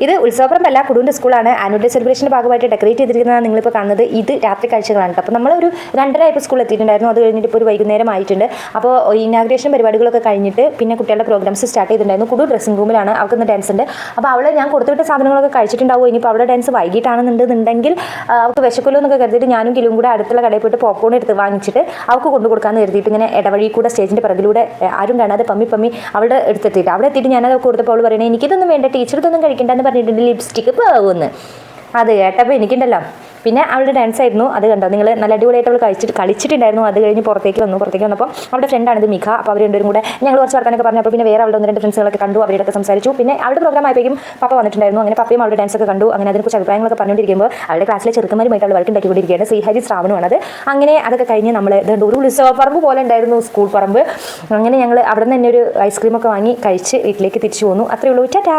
ഇത് ഉത്സവപ്പറമ്പല്ല, കുടുംബ സ്കൂളാണ്. ആനുവൽ ഡേ സെലിബ്രേഷൻ്റെ ഭാഗമായിട്ട് ഡെക്കറേറ്റ് ചെയ്തിരിക്കുന്നതാണ് നിങ്ങളിപ്പോൾ കാണുന്നത്. ഇത് രാത്രി കാഴ്ചകളാണ്. അപ്പോൾ നമ്മളൊരു 2:30 ആയപ്പോൾ സ്കൂളിൽ എത്തിയിട്ടുണ്ടായിരുന്നു. അത് കഴിഞ്ഞിട്ട് ഇപ്പോൾ ഒരു വൈകുന്നേരം ആയിട്ടുണ്ട്. അപ്പോൾ ഇനാഗ്രേഷൻ പരിപാടികളൊക്കെ കഴിഞ്ഞിട്ട് പിന്നെ കുട്ടികളുടെ പ്രോഗ്രാംസ് സ്റ്റാർട്ട് ചെയ്തിട്ടുണ്ടായിരുന്നു. കുടു ഡ്രസ്സിംഗ് റൂമിലാണ്, അവർക്ക് ഡാൻസ് ഉണ്ട്. അപ്പോൾ അവൾ ഞാൻ കൊടുത്തുവിട്ട സാധനങ്ങളൊക്കെ കഴിച്ചിട്ടുണ്ടാവും. ഇനിയിപ്പോൾ അവിടെ ഡാൻസ് വൈകിട്ടാണെന്നുണ്ടെങ്കിൽ അവൾക്ക് വിശക്കുമല്ലോ എന്നൊക്കെ കരുതിയിട്ട് ഞാനും കിലും കൂടെ അടുത്തുള്ള കടയിൽ പോയിട്ട് പോപ്കോൺ എടുത്ത് വാങ്ങിച്ചിട്ട് അവൾക്ക് കൊണ്ടു കൊടുക്കാമെന്ന് കരുതിയിട്ട് ഇങ്ങനെ ഇടവഴി കൂടെ സ്റ്റേജിൻ്റെ പിറകിലൂടെ ആരും കാണാതെ പമ്മി അവിടെ എടുത്തെത്തിയിട്ട് അവിടെ എത്തിയിട്ട് ഞാനത് കൊടുത്തപ്പോൾ അവൾ പറയണേ എനിക്കിതൊന്നും വേണ്ട, ടീച്ചർ ഇതൊന്നും കഴിക്കേണ്ടെന്ന് പറഞ്ഞിട്ടുണ്ട്, ലിപ്സ്റ്റിക്ക് പോകുമെന്ന്. അത് കേട്ടപ്പോൾ എനിക്കുണ്ടല്ലോ. പിന്നെ അവളുടെ ഡാൻസ് ആയിരുന്നു, അത് കണ്ടോ നിങ്ങൾ, നല്ല അടിപൊളിയായിട്ട് അവൾ കളിച്ചിട്ടുണ്ടായിരുന്നു. അത് കഴിഞ്ഞ് പുറത്തേക്ക് വന്നപ്പോൾ അവളുടെ ഫ്രണ്ടാണിത് മിഖ. അപ്പോൾ അവർ രണ്ടുപേരും കൂടെ ഞങ്ങൾ കുറച്ച് വർത്താനൊക്കെ പറഞ്ഞു. അപ്പോൾ പിന്നെ വേറെ അവളുടെ 1-2 ഫ്രണ്ട്സുകളൊക്കെ കണ്ടു, അവരോടൊക്കെ സംസാരിച്ചു. പിന്നെ അവളുടെ പ്രോഗ്രാം ആയപ്പോഴേക്കും പപ്പ വന്നിട്ടുണ്ടായിരുന്നു. അങ്ങനെ പപ്പയും അവളുടെ ഡാൻസൊക്കെ കണ്ടു. അങ്ങനെ അതിനെക്കുറിച്ച് അഭിപ്രായങ്ങളൊക്കെ പറഞ്ഞുകൊണ്ടിരിക്കുമ്പോൾ അവളുടെ ക്ലാസ്സിലെ ചെറുക്കന്മാരുമായിട്ട് അവൾ വഴക്കുണ്ടാക്കിക്കൊണ്ടിരിക്കുകയാണ്. ശ്രീഹരി ശ്രാവണമാണത്. അങ്ങനെ അതൊക്കെ കഴിഞ്ഞ് നമ്മൾ ഇതുകൊണ്ട് ഒരു ഉത്സവപ്പറമ്പ് പോലെ ഉണ്ടായിരുന്നു, സ്കൂൾ പറമ്പ്. അങ്ങനെ ഞങ്ങൾ അവിടെ നിന്ന് തന്നെ ഒരു ഐസ്ക്രീമൊക്കെ വാങ്ങി കഴിച്ച് വീട്ടിലേക്ക് തിരിച്ചു പോന്നു. അത്രയേ ഉള്ളൂ. ടാറ്റാ.